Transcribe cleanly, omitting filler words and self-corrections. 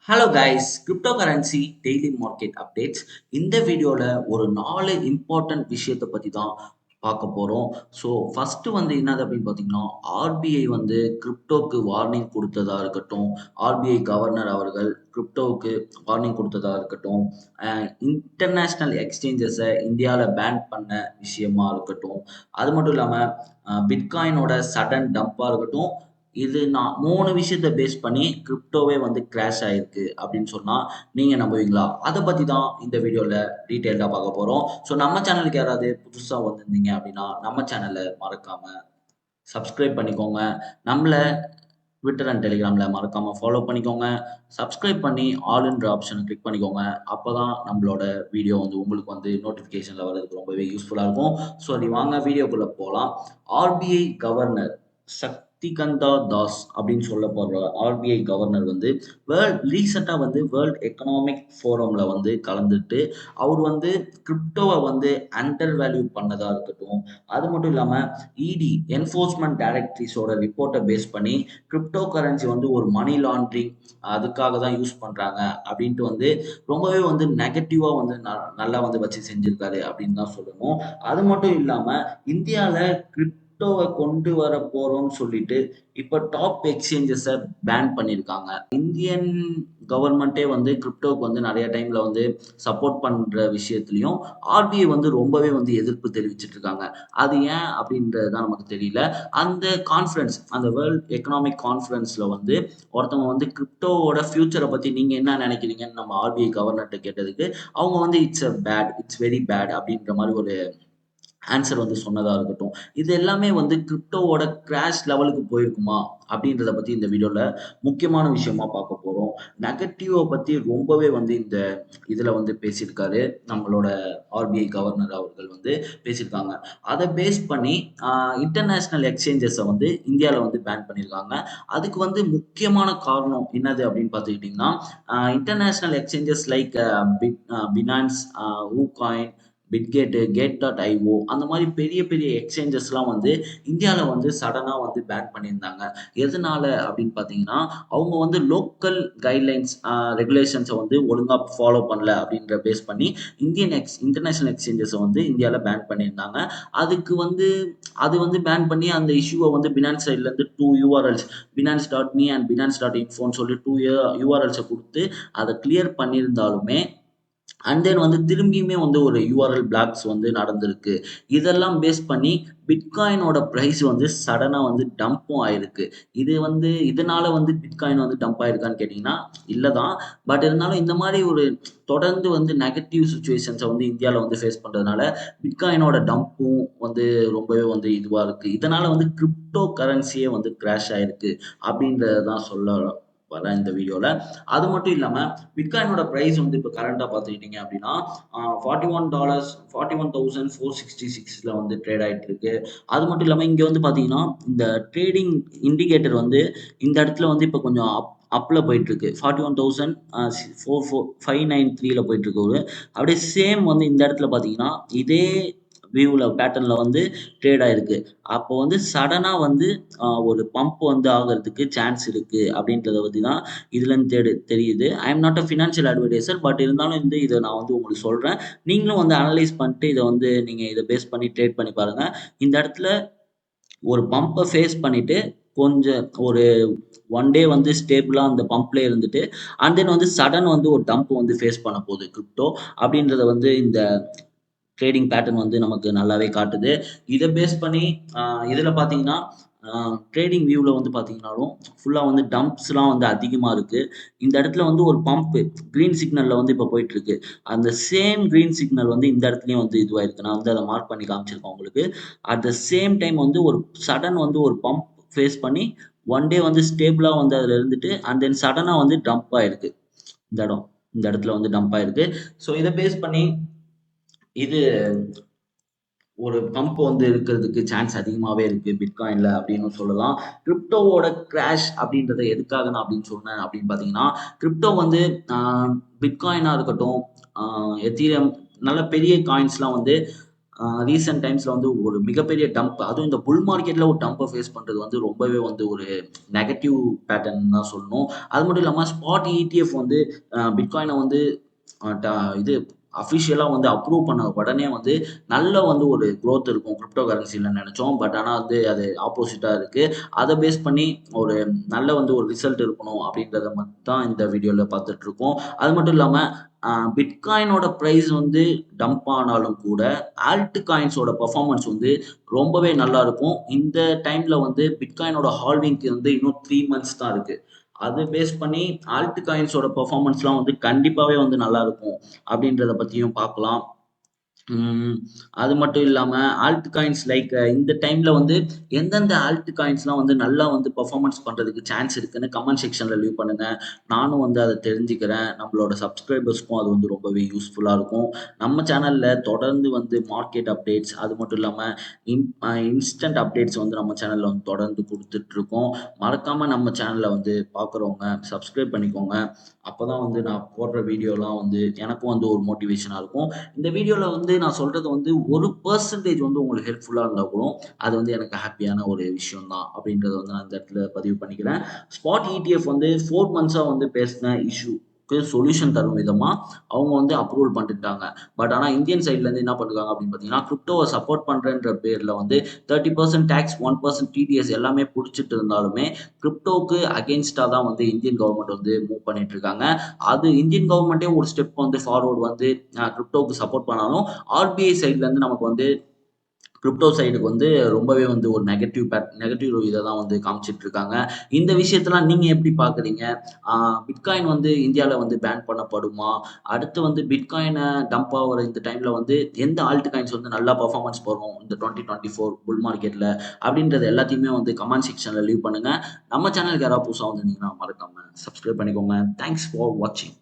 Hello guys, crypto currency daily market updates. இந்த வீடியோவில் ஒரு 4 இம்பார்ட்டன்ட் விஷயத்தை பற்றி தான் பார்க்க போகிறோம். ஸோ ஃபஸ்ட்டு வந்து என்னது அப்படின்னு பார்த்தீங்கன்னா, ஆர்பிஐ வந்து கிரிப்டோக்கு வார்னிங் கொடுத்ததா இருக்கட்டும், ஆர்பிஐ கவர்னர் அவர்கள் கிரிப்டோவுக்கு வார்னிங் கொடுத்ததா இருக்கட்டும், இன்டர்நேஷ்னல் எக்ஸ்சேஞ்சஸை இந்தியாவில் பேன் பண்ண விஷயமா இருக்கட்டும், அது மட்டும் இல்லாமல் பிட்காயினோட சடன் டம்பாக இருக்கட்டும். இது நான் 3 விஷயத்த பேஸ் பண்ணி கிரிப்டோவே வந்து கிராஷ் ஆயிருக்கு அப்படின்னு சொன்னா நீங்க நம்புவீங்களா? அத பத்தி தான் இந்த வீடியோல டீடைல்டா பார்க்க போறோம். ஸோ நம்ம சேனலுக்கு யாராவது புதுசா வந்திருந்தீங்க அப்படின்னா, நம்ம சேனல மறக்காம சப்ஸ்கிரைப் பண்ணிக்கோங்க. நம்மள ட்விட்டர் அண்ட் டெலிகிராம்ல மறக்காம ஃபாலோ பண்ணிக்கோங்க. சப்ஸ்கிரைப் பண்ணி ஆல்ன்ற ஆப்ஷன கிளிக் பண்ணிக்கோங்க. அப்பதான் நம்மளோட வீடியோ வந்து உங்களுக்கு வந்து நோட்டிஃபிகேஷன்ல வர்றதுக்கு ரொம்பவே யூஸ்ஃபுல்லா இருக்கும். சரி வாங்க வீடியோக்குள்ள போலாம். ஆர்பிஐ கவர்னர் சக்திகந்தா தாஸ் அப்படின்னு சொல்லப்படுற ஆர்பிஐ கவர்னர் வந்து ரீசெண்டா வந்து வேர்ல்ட் எக்கனாமிக் ஃபோரம்ல வந்து கலந்துட்டு அவர் வந்து கிரிப்டோவை வந்து அண்டர் வேல்யூ பண்ணதா இருக்கட்டும், அது மட்டும் இல்லாம இடி என்ஃபோர்ஸ்மெண்ட் டைரக்டரிஸோட ரிப்போர்ட்டை பேஸ் பண்ணி கிரிப்டோ கரன்சி வந்து ஒரு மணி லாண்ட்ரிங் அதுக்காக தான் யூஸ் பண்றாங்க அப்படின்ட்டு வந்து ரொம்பவே வந்து நெகட்டிவா வந்து நல்லா வந்து வச்சு செஞ்சிருக்காரு அப்படின்னு தான் சொல்லணும். அது மட்டும் இல்லாம இந்தியால கிரிப்டோவை கொண்டு வர போறோம்னு சொல்லிட்டு இப்ப டாப் எக்ஸ்சேஞ்சஸை பேன் பண்ணியிருக்காங்க. இந்தியன் கவர்மெண்ட்டே வந்து கிரிப்டோக்கு வந்து நிறைய டைம்ல வந்து சப்போர்ட் பண்ற விஷயத்துலயும் ஆர்பிஐ வந்து ரொம்பவே வந்து எதிர்ப்பு தெரிவிச்சிட்டு இருக்காங்க. அது ஏன் அப்படின்றது தான் நமக்கு தெரியல. அந்த கான்ஃபரன்ஸ், அந்த வேர்ல்ட் எக்கனாமிக் கான்ஃபரன்ஸ்ல வந்து ஒருத்தவங்க வந்து கிரிப்டோவோட ஃபியூச்சரை பத்தி நீங்க என்ன நினைக்கிறீங்கன்னு நம்ம ஆர்பிஐ கவர்னர்கிட்ட கேட்டதுக்கு அவங்க வந்து இட்ஸ் வெரி பேட் அப்படின்ற மாதிரி ஒரு ஆன்சர் வந்து சொன்னதா இருக்கட்டும். இது எல்லாமே வந்து கிரிப்டோவோட கிராஷ் லெவலுக்கு போயிருக்குமா அப்படின்றத பத்தி இந்த வீடியோல முக்கியமான விஷயமா பார்க்க போறோம். நெகட்டிவ பத்தி ரொம்பவே வந்து இந்த இதுல வந்து பேசியிருக்காரு. நம்மளோட ஆர்பிஐ கவர்னர் அவர்கள் வந்து பேசியிருக்காங்க. அதை பேஸ் பண்ணி இன்டர்நேஷனல் எக்ஸ்சேஞ்சஸை வந்து இந்தியாவில் வந்து பேன் பண்ணியிருக்காங்க. அதுக்கு வந்து முக்கியமான காரணம் என்னது அப்படின்னு பார்த்துக்கிட்டிங்கன்னா, international exchanges like Binance, KuCoin, Bitget, Gate dot IO அந்த மாதிரி பெரிய பெரிய எக்ஸ்சேஞ்சஸ்லாம் வந்து இந்தியாவில் வந்து சடனாக வந்து பேன் பண்ணியிருந்தாங்க. எதனால அப்படின்னு பார்த்தீங்கன்னா, அவங்க வந்து லோக்கல் கைட்லைன்ஸ் ரெகுலேஷன்ஸை வந்து ஒழுங்காக ஃபாலோ பண்ணல அப்படின்ற பேஸ் பண்ணி இன்டர்நேஷனல் எக்ஸ்சேஞ்சஸை வந்து இந்தியாவில் பேன் பண்ணியிருந்தாங்க. அதுக்கு வந்து அது வந்து பேன் பண்ணி அந்த இஷ்யூவை வந்து பினான்ஸ் சைட்லேருந்து 2 URLs, Binance dot me and Binance dot இன்ஃபோன்னு சொல்லி 2 யூஆர்எல்ஸை கொடுத்து அதை கிளியர் பண்ணியிருந்தாலுமே அண்ட் தென் வந்து திரும்பியுமே வந்து ஒரு யூஆர்எல் பிளாக்ஸ் வந்து நடந்திருக்கு. இதெல்லாம் பேஸ் பண்ணி பிட்காயினோட ப்ரைஸ் வந்து சடனாக வந்து டம்பும் ஆயிருக்கு. இது வந்து இதனால வந்து பிட்காயின் வந்து டம்ப் ஆயிருக்கான்னு கேட்டிங்கன்னா இல்லை தான். பட் இருந்தாலும் இந்த மாதிரி ஒரு தொடர்ந்து வந்து நெகட்டிவ் சுச்சுவேஷன்ஸை வந்து இந்தியாவில் வந்து ஃபேஸ் பண்ணுறதுனால பிட்காயினோட டம்பும் வந்து ரொம்பவே வந்து இதுவாக இருக்குது. இதனால் வந்து கிரிப்டோ கரன்சியே வந்து கிராஷ் ஆயிருக்கு அப்படின்றத தான் சொல்ல வரேன் இந்த வீடியோவில். அது மட்டும் இல்லாமல் பிட்காயினோட ப்ரைஸ் வந்து இப்போ கரண்டாக பார்த்துக்கிட்டிங்க அப்படின்னா $41 41,466 வந்து ட்ரேட் ஆகிட்டு இருக்கு. அது மட்டும் இல்லாமல் இங்கே வந்து பார்த்தீங்கன்னா இந்த ட்ரேடிங் இண்டிகேட்டர் வந்து இந்த இடத்துல வந்து இப்போ கொஞ்சம் அப்பில் போயிட்டு இருக்கு. 41,593 போயிட்டு இருக்கு. அப்படியே சேம் வந்து இந்த இடத்துல பார்த்தீங்கன்னா இதே வியூவில் பேட்டர்னில் வந்து ட்ரேட் ஆயிருக்கு. அப்போ வந்து சடனாக வந்து ஒரு பம்ப் வந்து ஆகிறதுக்கு சான்ஸ் இருக்குது அப்படின்றத பற்றி தான் இதுலேருந்து தெரியுது. I am not a financial advisor. But இருந்தாலும் வந்து இதை நான் வந்து உங்களுக்கு சொல்கிறேன். நீங்களும் வந்து அனலைஸ் பண்ணிட்டு இதை வந்து நீங்கள் இதை பேஸ் பண்ணி ட்ரேட் பண்ணி பாருங்கள். இந்த இடத்துல ஒரு பம்பை ஃபேஸ் பண்ணிவிட்டு கொஞ்சம் ஒரு ஒன் டே வந்து ஸ்டேபிளாக அந்த பம்ப்லேயே இருந்துட்டு அண்ட் தென் வந்து சடன் வந்து ஒரு டம்ப் வந்து ஃபேஸ் பண்ண போகுது கிரிப்டோ அப்படின்றத வந்து இந்த ட்ரேடிங் பேட்டர்ன் வந்து நமக்கு நல்லாவே காட்டுது. இதை பேஸ் பண்ணி இதில் பார்த்தீங்கன்னா ட்ரேடிங் வியூவில் வந்து பார்த்தீங்கன்னாலும் ஃபுல்லாக வந்து டம்ப்ஸ்லாம் வந்து அதிகமாக இருக்குது. இந்த இடத்துல வந்து ஒரு பம்ப் க்ரீன் சிக்னலில் வந்து இப்போ போயிட்டுருக்கு. அந்த சேம் க்ரீன் சிக்னல் வந்து இந்த இடத்துலையும் வந்து இதுவாயிருக்கு. நான் வந்து அதை மார்க் பண்ணி காமிச்சிருக்கேன் உங்களுக்கு. அட் த சேம் டைம் வந்து ஒரு சடன் வந்து ஒரு பம்ப் ஃபேஸ் பண்ணி ஒன் டே வந்து ஸ்டேபிளாக வந்து அதில் இருந்துட்டு அண்ட் தென் சடனாக வந்து டம்ப் ஆயிருக்கு. இந்த இடத்துல வந்து டம்ப் ஆயிருக்கு. ஸோ இதை பேஸ் பண்ணி இது ஒரு பம்ப் வந்து இருக்கிறதுக்கு சான்ஸ் அதிகமாகவே இருக்குது பிட்காயினில் அப்படின்னு சொல்லலாம். கிரிப்டோவோட கிராஷ் அப்படின்றத எதுக்காக நான் அப்படின்னு சொன்னேன் அப்படின்னு பார்த்தீங்கன்னா, கிரிப்டோ வந்து பிட்காயினாக இருக்கட்டும், எத்தீரியம் நல்ல பெரிய காயின்ஸ்லாம் வந்து ரீசென்ட் டைம்ஸ்ல வந்து ஒரு மிகப்பெரிய டம்ப், அதுவும் இந்த புல் மார்க்கெட்ல ஒரு டம்பை ஃபேஸ் பண்றது வந்து ரொம்பவே வந்து ஒரு நெகட்டிவ் பேட்டர்ன் தான் சொல்லணும். அது மட்டும் இல்லாம ஸ்பாட் இடிஎஃப் வந்து பிட்காயினை வந்து இது அஃபிஷியலா வந்து அப்ரூவ் பண்ண உடனே வந்து நல்ல வந்து ஒரு growth இருக்கும் கிரிப்டோ கரன்சில நினைச்சோம். பட் ஆனா வந்து அது ஆப்போசிட்டா இருக்கு. அதை பேஸ் பண்ணி ஒரு நல்ல வந்து ஒரு ரிசல்ட் இருக்கணும் அப்படின்றத மட்டும் தான் இந்த வீடியோல பார்த்துட்டு இருக்கோம். அது மட்டும் இல்லாம பிட்காயினோட பிரைஸ் வந்து டம்ப் ஆனாலும் கூட ஆல்ட் காயின்ஸோட பெர்ஃபார்மன்ஸ் வந்து ரொம்பவே நல்லா இருக்கும். இந்த டைம்ல வந்து பிட்காயினோட ஹால்விங்க்கு வந்து இன்னும் 3 மந்த்ஸ் தான் இருக்கு. அது பேஸ் பண்ணி ஆல்ட் காயின்ஸோட பெர்ஃபார்மன்ஸ்லாம் வந்து கண்டிப்பாவே வந்து நல்லா இருக்கும் அப்படின்றத பத்தியும் பார்க்கலாம். ம். அது மட்டும் இல்லாம ஆல்ட் காயின்ஸ் லைக் இந்த டைம்ல வந்து எந்தெந்த ஆல்ட் காயின்ஸ்லாம் வந்து நல்லா வந்து பெர்ஃபார்மன்ஸ் பண்றதுக்கு சான்ஸ் இருக்குன்னு கமெண்ட் செக்ஷன்ல லீவ் பண்ணுங்க. நானும் வந்து அத தெரிஞ்சுக்கிறேன். நம்மளோட சப்ஸ்கிரைபர்ஸ்க்கும் அது வந்து ரொம்பவே யூஸ்ஃபுல்லா இருக்கும். நம்ம சேனல்ல தொடர்ந்து வந்து மார்க்கெட் அப்டேட்ஸ், அது மட்டும் இல்லாம இன்ஸ்டன்ட் அப்டேட்ஸ் வந்து நம்ம சேனல்ல வந்து தொடர்ந்து குடுத்துட்டு இருக்கோம். மறக்காம நம்ம சேனல்ல வந்து பார்க்குறவங்க சப்ஸ்கிரைப் பண்ணிக்கோங்க. அப்பதான் வந்து நான் போடுற வீடியோலாம் வந்து எனக்கும் வந்து ஒரு மோட்டிவேஷனா இருக்கும். இந்த வீடியோல வந்து நான் சொல்றது வந்து 1% வந்து உங்களுக்கு ஹெல்ப்ஃபுல்லா இருந்தா கூட, அது வந்து எனக்கு ஹேப்பியான ஒரு விஷயம் தான் அப்படின்றத வந்து நான் இந்த இடத்துல பதிவு பண்ணிக்கிறேன். ஸ்பாட் இடிஎஃப் வந்து 4 மந்த்ஸா வந்து பேசின இஷ்யூக்கு சொல்யூஷன் தரும் விதமா அவங்க வந்து அப்ரூவல் பண்ணிட்டாங்க. பட் ஆனா இந்தியன் சைட்ல இருந்து என்ன பண்ணிருக்காங்க அப்படின்னு பார்த்தீங்கன்னா, கிரிப்டோவ சப்போர்ட் பண்றேன்ற பேர்ல வந்து 30% டாக்ஸ், 1% டிடிஎஸ் எல்லாமே புடிச்சிட்டு இருந்தாலுமே, கிரிப்டோவுக்கு அகைன்ஸ்டா தான் வந்து இந்தியன் கவர்ன்மெண்ட் வந்து மூவ் பண்ணிட்டு இருக்காங்க. அது இந்தியன் கவர்மெண்ட்டே ஒரு ஸ்டெப் வந்து ஃபார்வர்ட் வந்து கிரிப்டோவுக்கு சப்போர்ட் பண்ணாலும், ஆர்பிஐ சைட்ல இருந்து நமக்கு வந்து கிரிப்டோ சைடுக்கு வந்து ரொம்பவே வந்து ஒரு நெகட்டிவ் இத தான் வந்து காமிச்சிட்டு இருக்காங்க. இந்த விஷயத்தலாம் நீங்க எப்படி பார்க்குறீங்க? ஆ பிட்காயின் வந்து இந்தியால வந்து பேன் பண்ணப்படுமா? அடுத்து வந்து பிட்காயின டம்ப் ஆகுற இந்த டைம்ல வந்து எந்த ஆல்ட் காயின்ஸ் வந்து நல்லா பெர்ஃபார்மன்ஸ் வரும் இந்த 2024 புல் மார்க்கெட்ல அப்படின்றது எல்லாத்தையுமே வந்து கமெண்ட் செக்ஷன்ல லீவ் பண்ணுங்க. நம்ம சேனலுக்கு யாராவது புதுசா வந்திருந்தீங்கன்னா மறக்காம சப்ஸ்கிரைப் பண்ணிக்கோங்க. தேங்க்ஸ் ஃபார் வாட்சிங்.